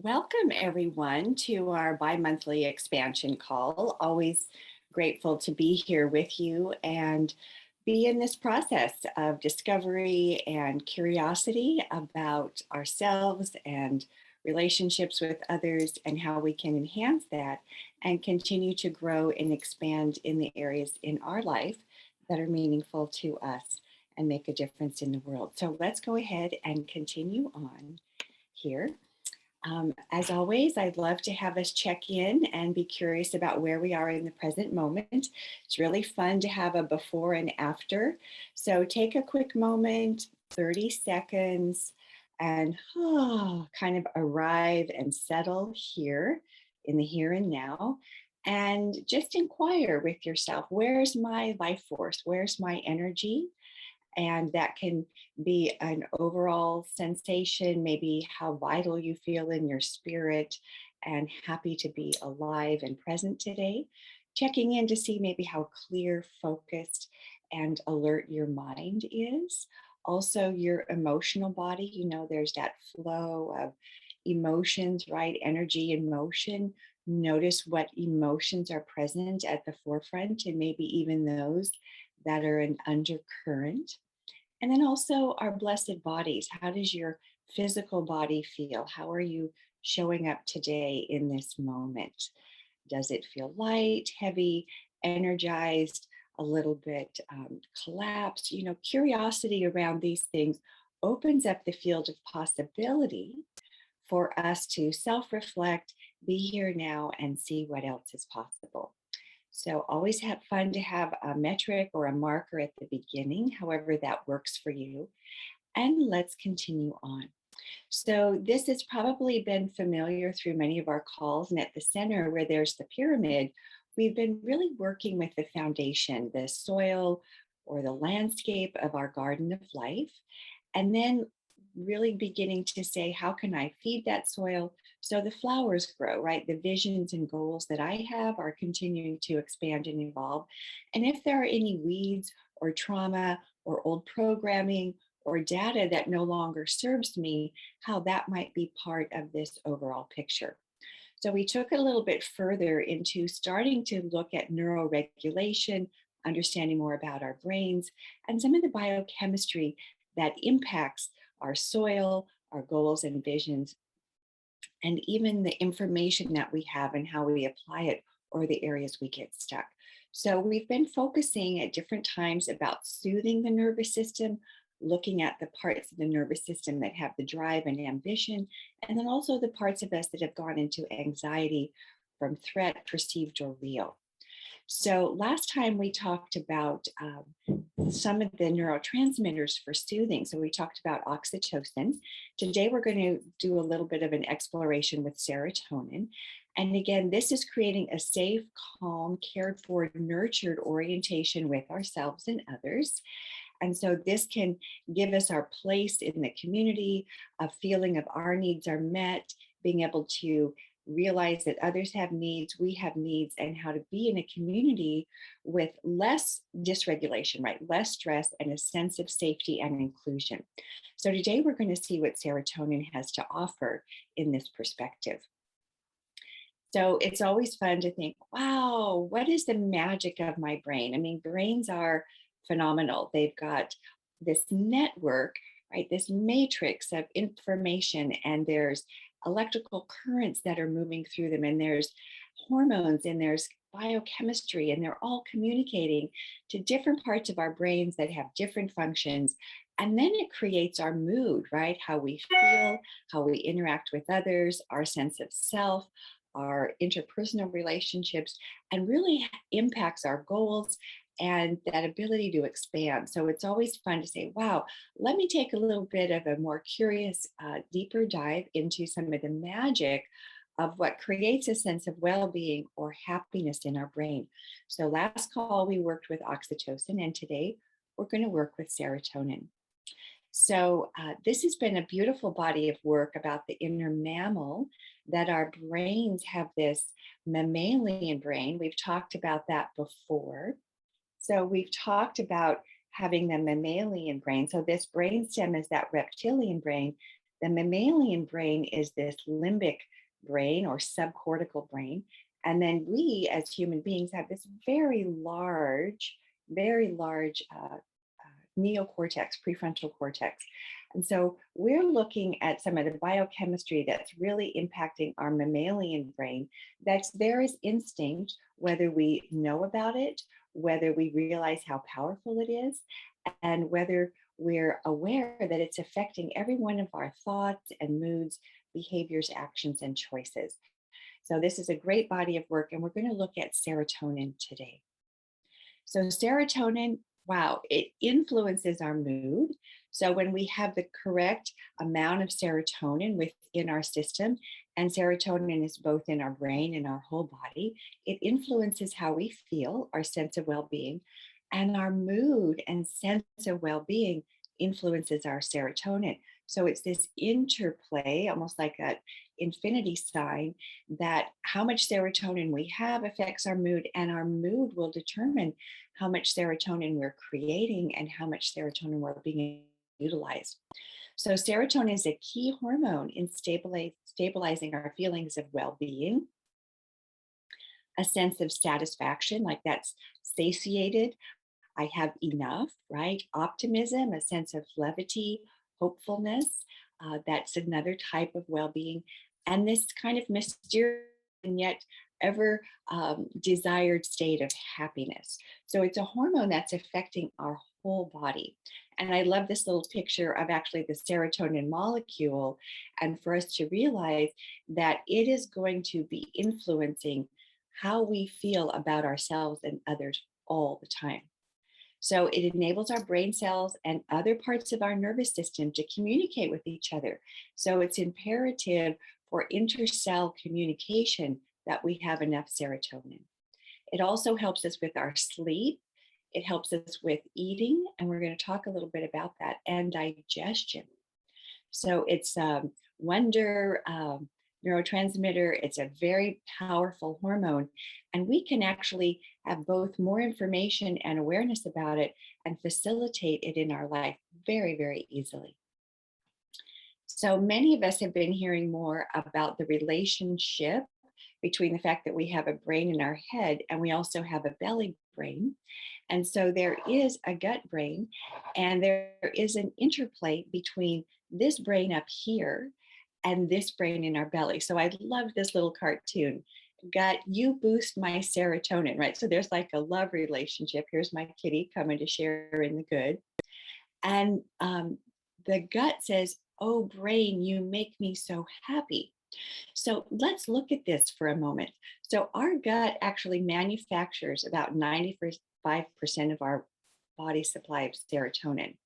Welcome everyone to our bi-monthly expansion call. Always grateful to be here with you and be in this process of discovery and curiosity about ourselves and relationships with others and how we can enhance that and continue to grow and expand in the areas in our life that are meaningful to us and make a difference in the world. So let's go ahead and continue on here. As always, I'd love to have us check in and be curious about where we are in the present moment. It's really fun to have a before and after. So take a quick moment, 30 seconds, and kind of arrive and settle here in the here and now. And just inquire with yourself, where's my life force? Where's my energy? And that can be an overall sensation, maybe how vital you feel in your spirit and happy to be alive and present today. Checking in to see maybe how clear, focused, and alert your mind is. Also, your emotional body, there's that flow of emotions, right? Energy and motion. Notice what emotions are present at the forefront and maybe even those that are an undercurrent. And then also our blessed bodies. How does your physical body feel? How are you showing up today in this moment? Does it feel light, heavy, energized, a little bit collapsed? Curiosity around these things opens up the field of possibility for us to self reflect, be here now, and see what else is possible. So always have fun to have a metric or a marker at the beginning, however that works for you. And let's continue on. So this has probably been familiar through many of our calls. And at the center where there's the pyramid, we've been really working with the foundation, the soil or the landscape of our garden of life. And then really beginning to say, how can I feed that soil so the flowers grow, right? The visions and goals that I have are continuing to expand and evolve. And if there are any weeds or trauma or old programming or data that no longer serves me, how that might be part of this overall picture. So we took it a little bit further into starting to look at neuroregulation, understanding more about our brains, and some of the biochemistry that impacts our soil, our goals and visions, and even the information that we have and how we apply it or the areas we get stuck. So we've been focusing at different times about soothing the nervous system, looking at the parts of the nervous system that have the drive and ambition, and then also the parts of us that have gone into anxiety from threat, perceived or real. So last time we talked about some of the neurotransmitters for soothing. So we talked about oxytocin. Today we're going to do a little bit of an exploration with serotonin. And again, this is creating a safe, calm, cared for, nurtured orientation with ourselves and others. And so this can give us our place in the community, a feeling of our needs are met, being able to realize that others have needs, we have needs, and how to be in a community with less dysregulation, right? Less stress and a sense of safety and inclusion. So today we're going to see what serotonin has to offer in this perspective. So it's always fun to think, wow, what is the magic of my brain? I mean, brains are phenomenal. They've got this network, right? This matrix of information, and there's electrical currents that are moving through them, and there's hormones, and there's biochemistry, and they're all communicating to different parts of our brains that have different functions. And then it creates our mood, right? How we feel, how we interact with others, our sense of self, our interpersonal relationships, and really impacts our goals and that ability to expand. So it's always fun to say, wow, let me take a little bit of a more curious, deeper dive into some of the magic of what creates a sense of well-being or happiness in our brain. So last call, we worked with oxytocin, and today we're going to work with serotonin. So this has been a beautiful body of work about the inner mammal, that our brains have this mammalian brain. We've talked about that before. So we've talked about having the mammalian brain. So this brainstem is that reptilian brain The mammalian brain is this limbic brain or subcortical brain. And then we as human beings have this very large neocortex, prefrontal cortex. And so we're looking at some of the biochemistry that's really impacting our mammalian brain that's there as instinct, whether we know about it, whether we realize how powerful it is, and whether we're aware that it's affecting every one of our thoughts and moods, behaviors, actions, and choices. So, this is a great body of work, and we're going to look at serotonin today. So, serotonin, wow, it influences our mood. So, when we have the correct amount of serotonin within our system, and serotonin is both in our brain and our whole body, it influences how we feel, our sense of well being, and our mood and sense of well being influences our serotonin. So, it's this interplay, almost like an infinity sign, that how much serotonin we have affects our mood, and our mood will determine how much serotonin we're creating and how much serotonin we're being utilized. So, serotonin is a key hormone in stabilizing our feelings of well being, a sense of satisfaction, like that's satiated. I have enough, right? Optimism, a sense of levity, hopefulness. That's another type of well being. And this kind of mysterious and yet ever desired state of happiness. So it's a hormone that's affecting our whole body. And I love this little picture of actually the serotonin molecule, and for us to realize that it is going to be influencing how we feel about ourselves and others all the time. So it enables our brain cells and other parts of our nervous system to communicate with each other. So it's imperative for intercell communication that we have enough serotonin. It also helps us with our sleep. It helps us with eating, and we're going to talk a little bit about that, and digestion. So it's wonder neurotransmitter. It's a very powerful hormone, and we can actually have both more information and awareness about it and facilitate it in our life very, very easily. So many of us have been hearing more about the relationship between the fact that we have a brain in our head and we also have a belly brain. And so there is a gut brain, and there is an interplay between this brain up here and this brain in our belly. So I love this little cartoon. Gut, you boost my serotonin, right? So there's like a love relationship. Here's my kitty coming to share in the good. And the gut says, oh, brain, you make me so happy. So let's look at this for a moment. So our gut actually manufactures about 95% of our body supply of serotonin.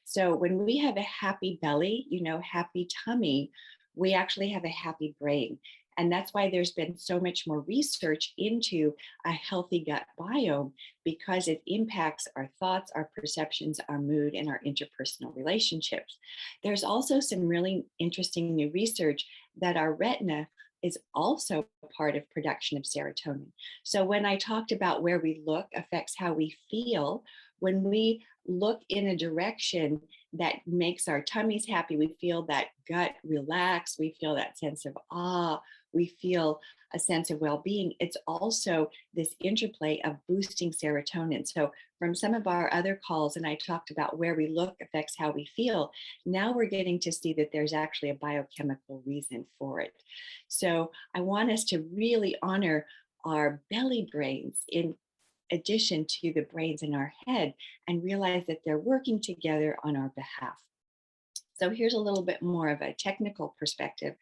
So when we have a happy belly, happy tummy, we actually have a happy brain. And that's why there's been so much more research into a healthy gut biome, because it impacts our thoughts, our perceptions, our mood, and our interpersonal relationships. There's also some really interesting new research that our retina is also part of production of serotonin. So when I talked about where we look affects how we feel, when we look in a direction that makes our tummies happy, we feel that gut relax, we feel that sense of awe, we feel a sense of well-being. It's also this interplay of boosting serotonin. So from some of our other calls, and I talked about where we look affects how we feel, now we're getting to see that there's actually a biochemical reason for it. So I want us to really honor our belly brains in addition to the brains in our head, and realize that they're working together on our behalf. So here's a little bit more of a technical perspective.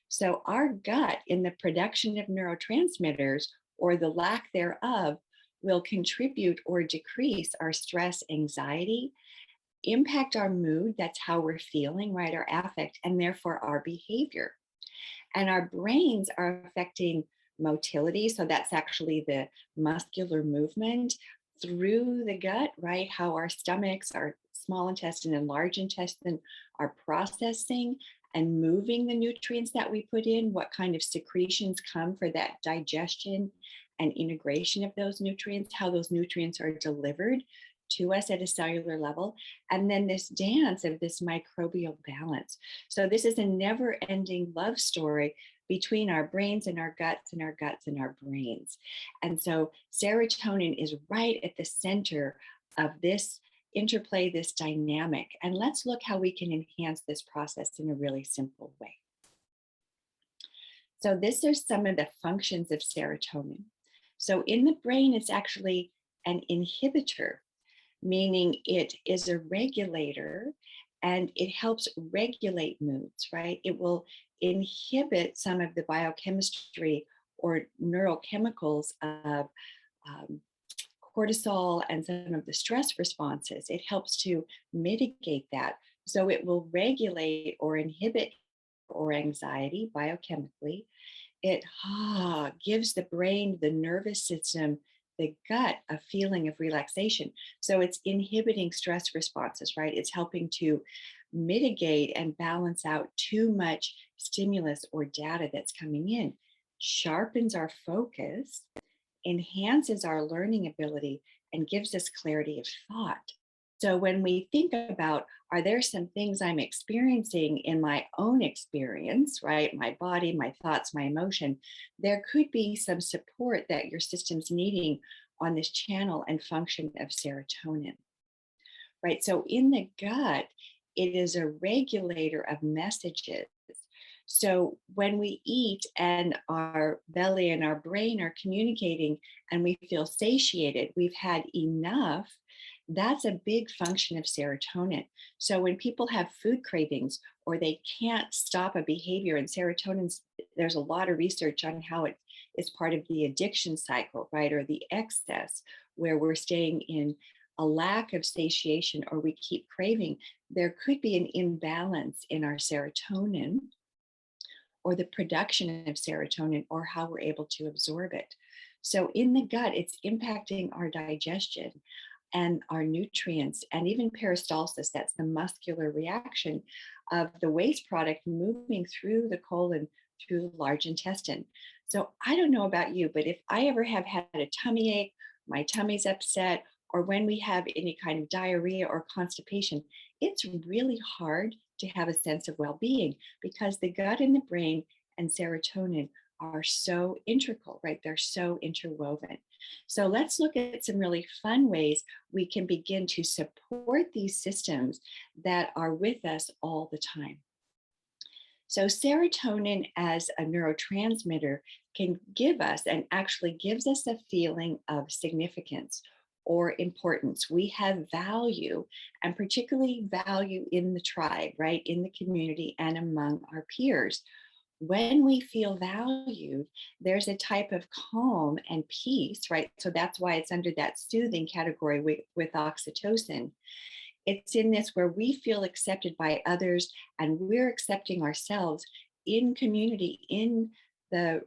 So our gut in the production of neurotransmitters, or the lack thereof, will contribute or decrease our stress, anxiety, impact our mood, that's how we're feeling, right, our affect, and therefore our behavior. And our brains are affecting motility. So that's actually the muscular movement through the gut, right? How our stomachs, our small intestine and large intestine are processing and moving the nutrients that we put in, what kind of secretions come for that digestion and integration of those nutrients, how those nutrients are delivered to us at a cellular level, and then this dance of this microbial balance. So this is a never-ending love story between our brains and our guts and our guts and our brains. And so serotonin is right at the center of this interplay, this dynamic. And let's look how we can enhance this process in a really simple way. So this are some of the functions of serotonin. So in the brain, it's actually an inhibitor, meaning it is a regulator and it helps regulate moods, right? It will inhibit some of the biochemistry or neurochemicals of um, cortisol and some of the stress responses. It helps to mitigate that. So it will regulate or inhibit or anxiety biochemically. It gives the brain, the nervous system, the gut a feeling of relaxation. So it's inhibiting stress responses, right? It's helping to mitigate and balance out too much stimulus or data that's coming in, sharpens our focus, enhances our learning ability, and gives us clarity of thought. So when we think about, are there some things I'm experiencing in my own experience, right? My body, my thoughts, my emotion, there could be some support that your system's needing on this channel and function of serotonin, right? So in the gut, it is a regulator of messages. So when we eat and our belly and our brain are communicating and we feel satiated, we've had enough, that's a big function of serotonin. So when people have food cravings or they can't stop a behavior, and serotonin, there's a lot of research on how it is part of the addiction cycle, right? Or the excess, where we're staying in a lack of satiation or we keep craving, there could be an imbalance in our serotonin or the production of serotonin or how we're able to absorb it. So in the gut, it's impacting our digestion and our nutrients and even peristalsis, that's the muscular reaction of the waste product moving through the colon, through the large intestine. So I don't know about you, but if I ever have had a tummy ache, my tummy's upset, or when we have any kind of diarrhea or constipation, it's really hard to have a sense of well-being because the gut and the brain and serotonin are so integral, right? They're so interwoven. So let's look at some really fun ways we can begin to support these systems that are with us all the time. So serotonin as a neurotransmitter can give us and actually gives us a feeling of significance or importance. We have value, and particularly value in the tribe, right? In the community and among our peers. When we feel valued, there's a type of calm and peace, right? So that's why it's under that soothing category with oxytocin. It's in this where we feel accepted by others and we're accepting ourselves in community, in the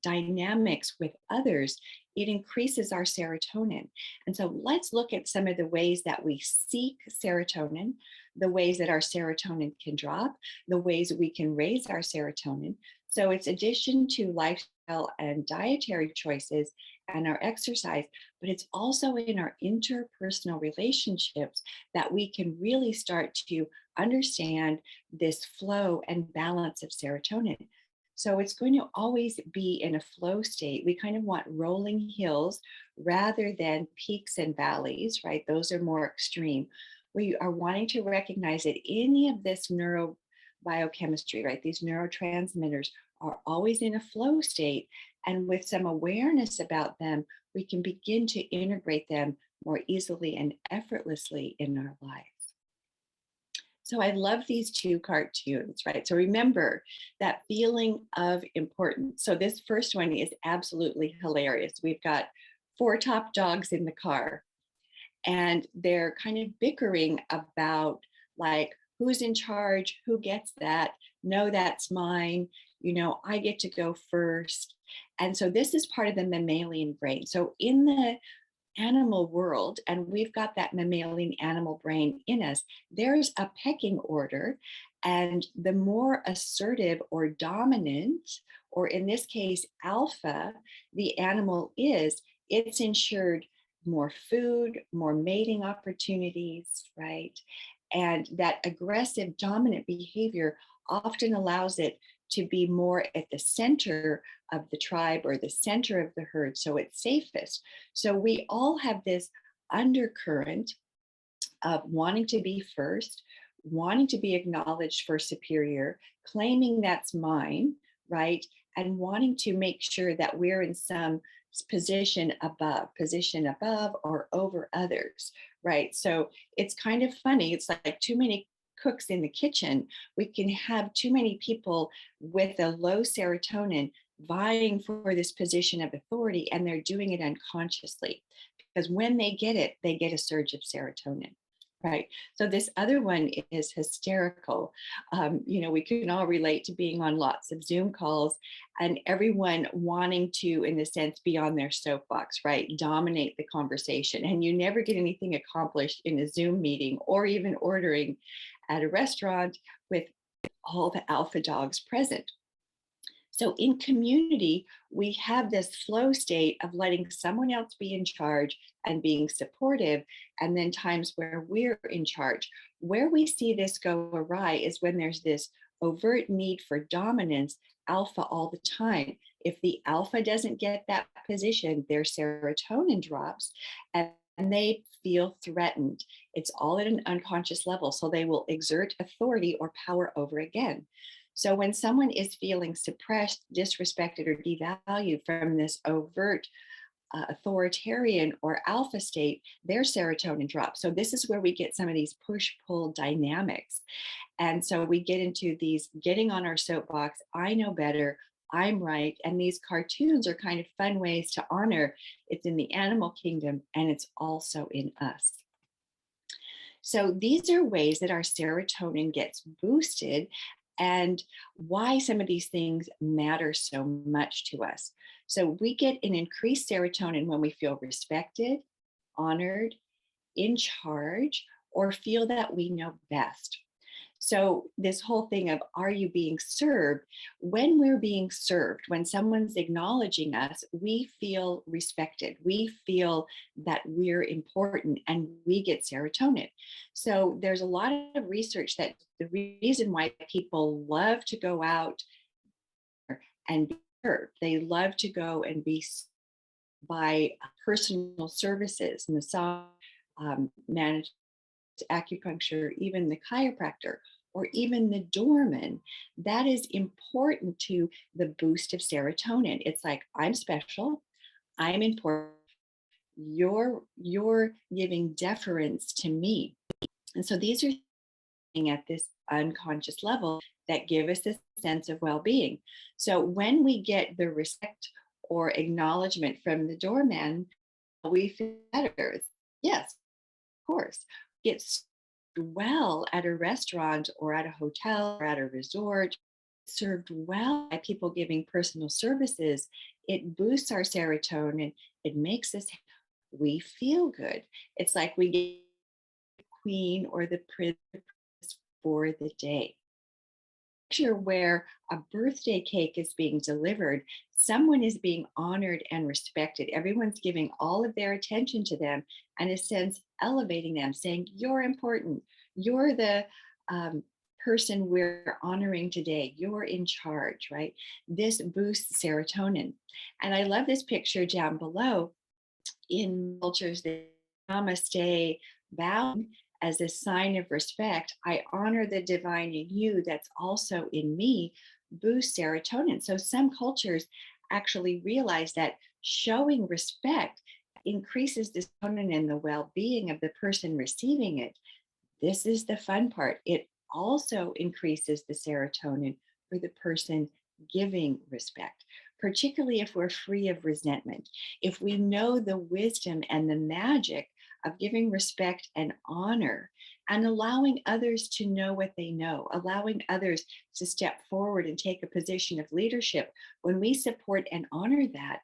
dynamics with others. It increases our serotonin. And so let's look at some of the ways that we seek serotonin, the ways that our serotonin can drop, the ways that we can raise our serotonin. So it's addition to lifestyle and dietary choices and our exercise, but it's also in our interpersonal relationships that we can really start to understand this flow and balance of serotonin. So it's going to always be in a flow state. We kind of want rolling hills rather than peaks and valleys, right? Those are more extreme. We are wanting to recognize that any of this neurobiochemistry, right? These neurotransmitters are always in a flow state. And with some awareness about them, we can begin to integrate them more easily and effortlessly in our lives. So I love these two cartoons, right? So remember that feeling of importance. So this first one is absolutely hilarious. We've got four top dogs in the car and they're kind of bickering about like who's in charge, who gets that, no, that's mine, I get to go first. And so this is part of the mammalian brain. So in the animal world, and we've got that mammalian animal brain in us, there's a pecking order. And the more assertive or dominant, or in this case, alpha, the animal is, it's ensured more food, more mating opportunities, right? And that aggressive dominant behavior often allows it to be more at the center of the tribe or the center of the herd, so it's safest. So we all have this undercurrent of wanting to be first, wanting to be acknowledged for superior, claiming that's mine, right? And wanting to make sure that we're in some position above or over others, right? So it's kind of funny. It's like too many cooks in the kitchen. We can have too many people with a low serotonin vying for this position of authority, and they're doing it unconsciously because when they get it, they get a surge of serotonin. Right. So this other one is hysterical. We can all relate to being on lots of Zoom calls and everyone wanting to, in a sense, be on their soapbox, right? Dominate the conversation. And you never get anything accomplished in a Zoom meeting or even ordering at a restaurant with all the alpha dogs present. So in community, we have this flow state of letting someone else be in charge and being supportive, and then times where we're in charge. Where we see this go awry is when there's this overt need for dominance, alpha all the time. If the alpha doesn't get that position, their serotonin drops and they feel threatened. It's all at an unconscious level. So they will exert authority or power over again. So when someone is feeling suppressed, disrespected, or devalued from this overt authoritarian or alpha state, their serotonin drops. So this is where we get some of these push-pull dynamics. And so we get into these getting on our soapbox, I know better, I'm right. And these cartoons are kind of fun ways to honor it's in the animal kingdom and it's also in us. So these are ways that our serotonin gets boosted and why some of these things matter so much to us. So we get an increased serotonin when we feel respected, honored, in charge, or feel that we know best. So, this whole thing of are you being served? When we're being served, when someone's acknowledging us, we feel respected. We feel that we're important and we get serotonin. So, there's a lot of research that the reason why people love to go out and be served, they love to go and be by personal services, massage, managed acupuncture, even the chiropractor, or even the doorman, that is important to the boost of serotonin. It's like, I'm special, I'm important, you're giving deference to me. And so these are at this unconscious level that give us this sense of well-being. So when we get the respect or acknowledgement from the doorman, we feel better. Yes, of course. It's well at a restaurant or at a hotel or at a resort, served well by people giving personal services, it boosts our serotonin. It makes us, we feel good. It's like we get the queen or the prince for the day. Picture where a birthday cake is being delivered, someone is being honored and respected. Everyone's giving all of their attention to them and, in a sense, elevating them, saying, you're important. You're the person we're honoring today. You're in charge, right? This boosts serotonin. And I love this picture down below in cultures that namaste, bowing as a sign of respect. I honor the divine in you that's also in me, boosts serotonin. So some cultures actually realize that showing respect increases the serotonin and the well-being of the person receiving it. This is the fun part. It also increases the serotonin for the person giving respect, particularly if we're free of resentment. If we know the wisdom and the magic of giving respect and honor and allowing others to know what they know, allowing others to step forward and take a position of leadership, when we support and honor that,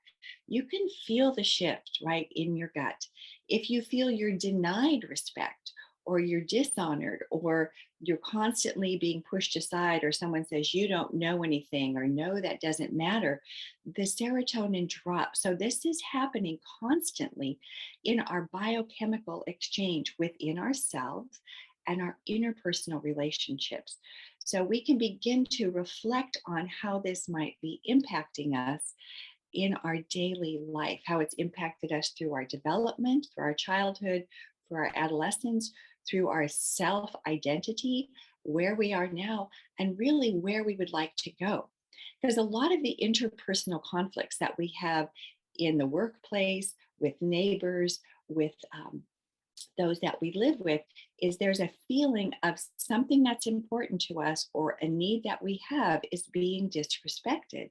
you can feel the shift right in your gut. If you feel you're denied respect, or you're dishonored, or you're constantly being pushed aside, or someone says you don't know anything, or no, that doesn't matter, the serotonin drops. So this is happening constantly in our biochemical exchange within ourselves and our interpersonal relationships. So we can begin to reflect on how this might be impacting us in our daily life, how it's impacted us through our development, through our childhood, through our adolescence, through our self identity, where we are now, and really where we would like to go. Because a lot of the interpersonal conflicts that we have in the workplace, with neighbors, with those that we live with, is there's a feeling of something that's important to us or a need that we have is being disrespected.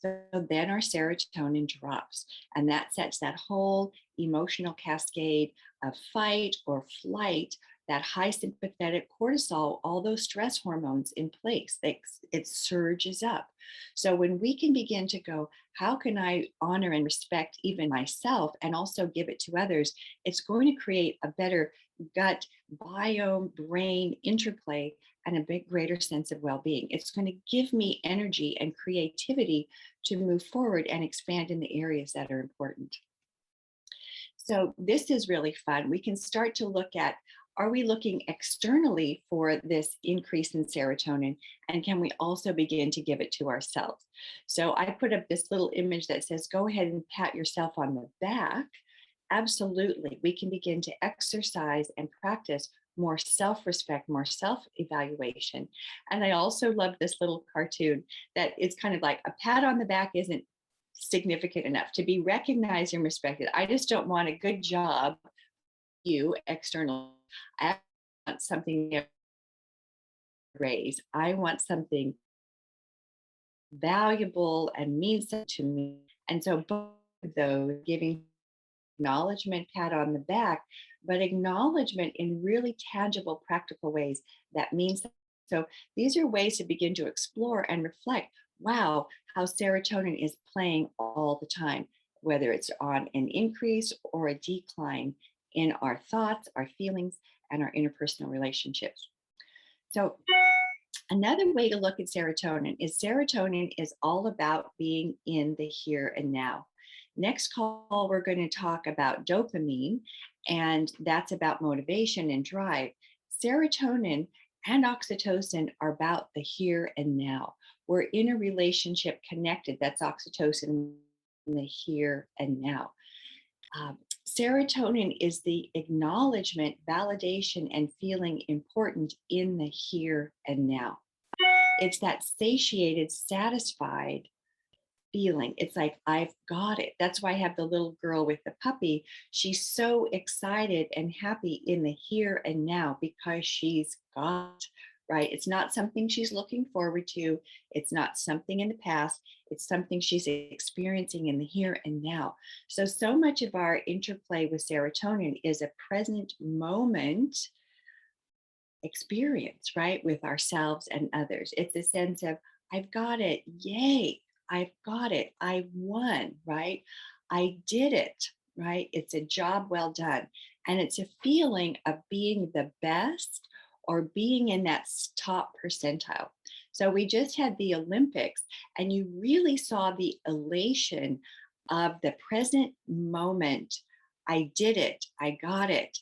So then our serotonin drops, and that sets that whole emotional cascade of fight or flight, that high sympathetic cortisol, all those stress hormones in place. It surges up. So when we can begin to go, how can I honor and respect even myself and also give it to others? It's going to create a better gut biome brain interplay and a big greater sense of well-being. It's going to give me energy and creativity to move forward and expand in the areas that are important. So this is really fun. We can start to look at, are we looking externally for this increase in serotonin? And can we also begin to give it to ourselves? So I put up this little image that says, go ahead and pat yourself on the back. Absolutely. We can begin to exercise and practice more self respect, more self evaluation. And I also love this little cartoon that it's kind of like a pat on the back isn't significant enough to be recognized and respected. I just don't want a good job, you external. I want something to raise. I want something valuable and means something to me. And so both of those, giving acknowledgement, pat on the back, but acknowledgement in really tangible, practical ways that means something. So these are ways to begin to explore and reflect, wow, how serotonin is playing all the time, whether it's on an increase or a decline in our thoughts, our feelings, and our interpersonal relationships. So another way to look at serotonin is all about being in the here and now. Next call, we're going to talk about dopamine, and that's about motivation and drive. Serotonin and oxytocin are about the here and now. We're in a relationship connected. That's oxytocin in the here and now. Um, Serotonin is the acknowledgement, validation, and feeling important in the here and now. It's that satiated, satisfied feeling. It's like, I've got it. That's why I have the little girl with the puppy. She's so excited and happy in the here and now because she's got, right? It's not something she's looking forward to. It's not something in the past. It's something she's experiencing in the here and now. So much of our interplay with serotonin is a present moment experience, right, with ourselves and others. It's a sense of, I've got it. Yay. I've got it. I won, right? I did it, right? It's a job well done. And it's a feeling of being the best or being in that top percentile. So we just had the Olympics, and you really saw the elation of the present moment. I did it. I got it.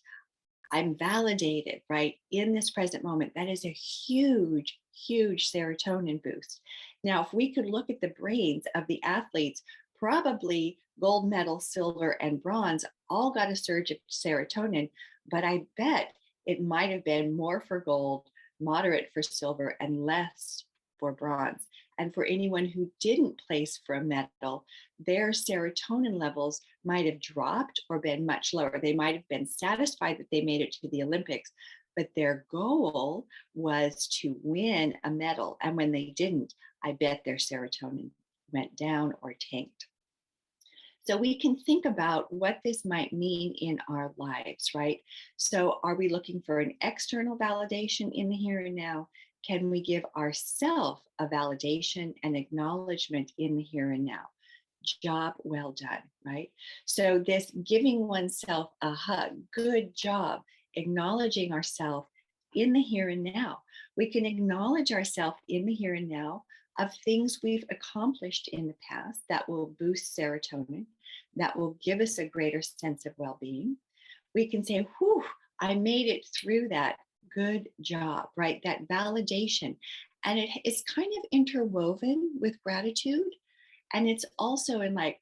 I'm validated, right, in this present moment. That is a huge, huge serotonin boost. Now, if we could look at the brains of the athletes, probably gold medal, silver, and bronze all got a surge of serotonin, but I bet it might have been more for gold, moderate for silver, and less for bronze. And for anyone who didn't place for a medal, their serotonin levels might have dropped or been much lower. They might have been satisfied that they made it to the Olympics, but their goal was to win a medal. And when they didn't, I bet their serotonin went down or tanked. So we can think about what this might mean in our lives, right? So are we looking for an external validation in the here and now? Can we give ourselves a validation and acknowledgement in the here and now? Job well done, right? So this giving oneself a hug, good job, acknowledging ourselves in the here and now. We can acknowledge ourselves in the here and now of things we've accomplished in the past that will boost serotonin, that will give us a greater sense of well being. We can say, whew, I made it through that. Good job, right? That validation. And it's kind of interwoven with gratitude. And it's also in like,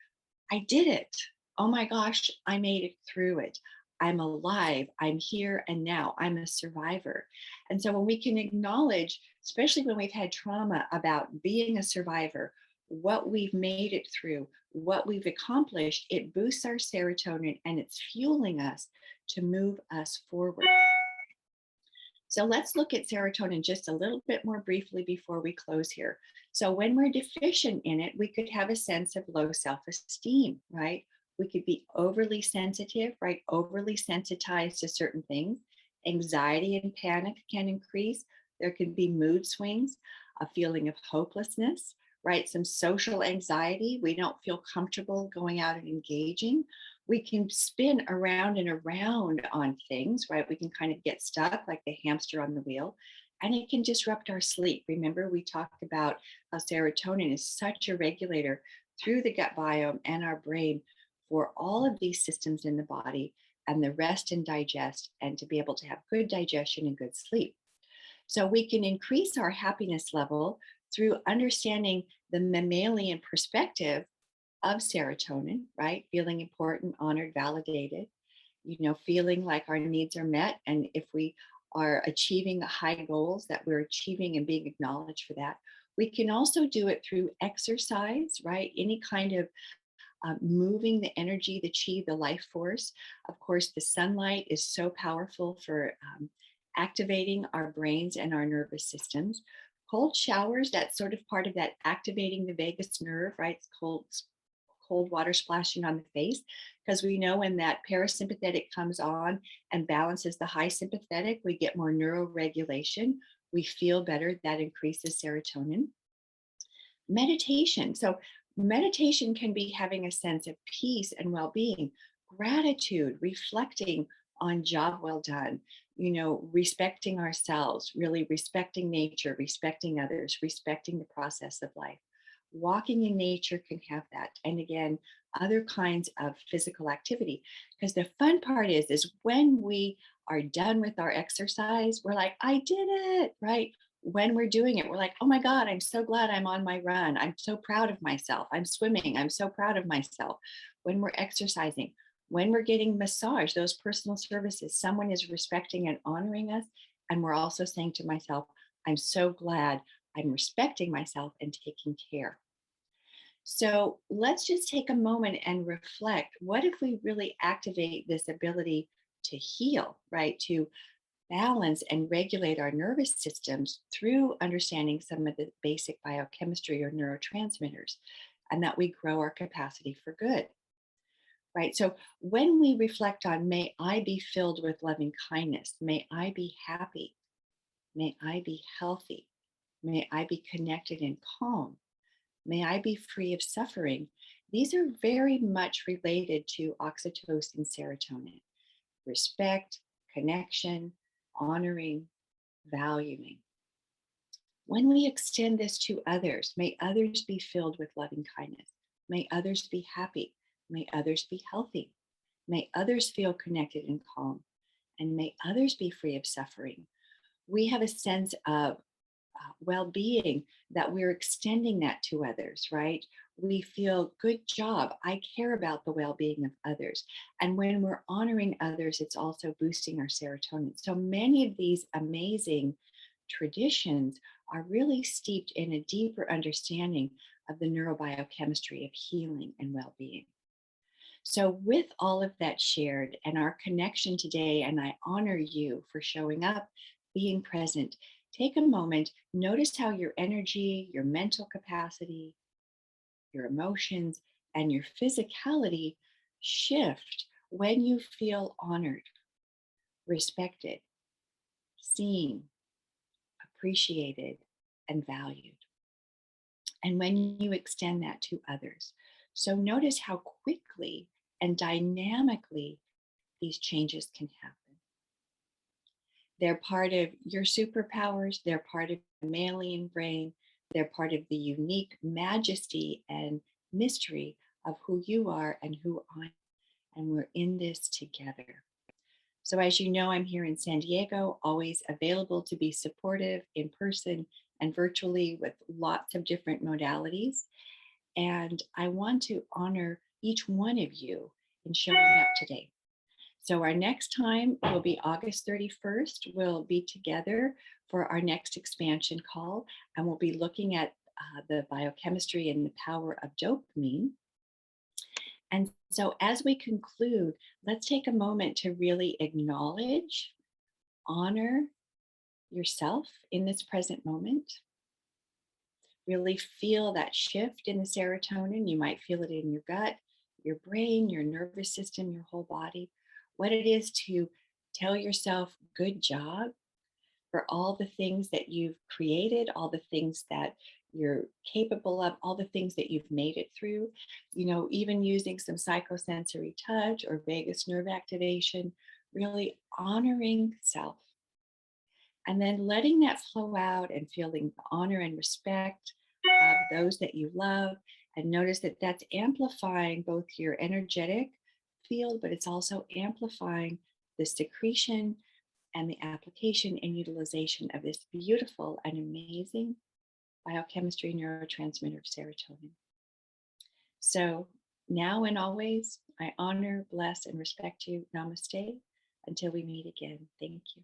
I did it. Oh my gosh, I made it through it. I'm alive. I'm here and now. I'm a survivor. And so when we can acknowledge, especially when we've had trauma, about being a survivor, what we've made it through, what we've accomplished, it boosts our serotonin and it's fueling us to move us forward. So let's look at serotonin just a little bit more briefly before we close here. So when we're deficient in it, we could have a sense of low self-esteem, right? We could be overly sensitive, right? Overly sensitized to certain things. Anxiety and panic can increase. There can be mood swings, a feeling of hopelessness, right? Some social anxiety. We don't feel comfortable going out and engaging. We can spin around and around on things, right? We can kind of get stuck like the hamster on the wheel, and it can disrupt our sleep. Remember, we talked about how serotonin is such a regulator through the gut biome and our brain for all of these systems in the body and the rest and digest, and to be able to have good digestion and good sleep. So we can increase our happiness level through understanding the mammalian perspective of serotonin, right? Feeling important, honored, validated, feeling like our needs are met. And if we are achieving the high goals, that we're achieving and being acknowledged for that. We can also do it through exercise, right? Any kind of moving the energy, the chi, the life force. Of course, the sunlight is so powerful for activating our brains and our nervous systems. Cold showers, that's sort of part of that activating the vagus nerve, right? It's cold water splashing on the face, because we know when that parasympathetic comes on and balances the high sympathetic, we get more neuroregulation. We feel better. That increases serotonin. Meditation. So, meditation can be having a sense of peace and well being, gratitude, reflecting on job well done, respecting ourselves, really respecting nature, respecting others, respecting the process of life. Walking in nature can have that. And again, other kinds of physical activity. Because the fun part is when we are done with our exercise, we're like, I did it, right? When we're doing it, we're like, oh my God, I'm so glad I'm on my run. I'm so proud of myself. I'm swimming. I'm so proud of myself. When we're exercising, when we're getting massage, those personal services, someone is respecting and honoring us. And we're also saying to myself, I'm so glad I'm respecting myself and taking care. So let's just take a moment and reflect. What if we really activate this ability to heal, right? To balance and regulate our nervous systems through understanding some of the basic biochemistry or neurotransmitters, and that we grow our capacity for good, right? So when we reflect on, may I be filled with loving kindness, may I be happy, may I be healthy, may I be connected and calm, may I be free of suffering. These are very much related to oxytocin, serotonin, respect, connection, honoring, valuing. When we extend this to others, may others be filled with loving kindness. May others be happy. May others be healthy. May others feel connected and calm. And may others be free of suffering. We have a sense of well-being, that we're extending that to others, right? We feel, good job, I care about the well-being of others. And when we're honoring others, it's also boosting our serotonin. So many of these amazing traditions are really steeped in a deeper understanding of the neurobiochemistry of healing and well-being. So, with all of that shared and our connection today, and I honor you for showing up, being present, take a moment, notice how your energy, your mental capacity, your emotions, and your physicality shift when you feel honored, respected, seen, appreciated, and valued. And when you extend that to others. So, notice how quickly and dynamically these changes can happen. They're part of your superpowers, they're part of the mammalian brain, they're part of the unique majesty and mystery of who you are and who I am. And we're in this together. So, as you know, I'm here in San Diego, always available to be supportive in person and virtually with lots of different modalities. And I want to honor each one of you in showing up today. So, our next time will be August 31st. We'll be together for our next expansion call, and we'll be looking at the biochemistry and the power of dopamine. And so, as we conclude, let's take a moment to really acknowledge, honor yourself in this present moment. Really feel that shift in the serotonin. You might feel it in your gut, your brain, your nervous system, your whole body. What it is to tell yourself, good job for all the things that you've created, all the things that you're capable of, all the things that you've made it through, even using some psychosensory touch or vagus nerve activation, really honoring self. And then letting that flow out and feeling the honor and respect of those that you love. And notice that that's amplifying both your energetic field, but it's also amplifying the secretion and the application and utilization of this beautiful and amazing biochemistry neurotransmitter serotonin. So now and always, I honor, bless, and respect you. Namaste. Until we meet again. Thank you.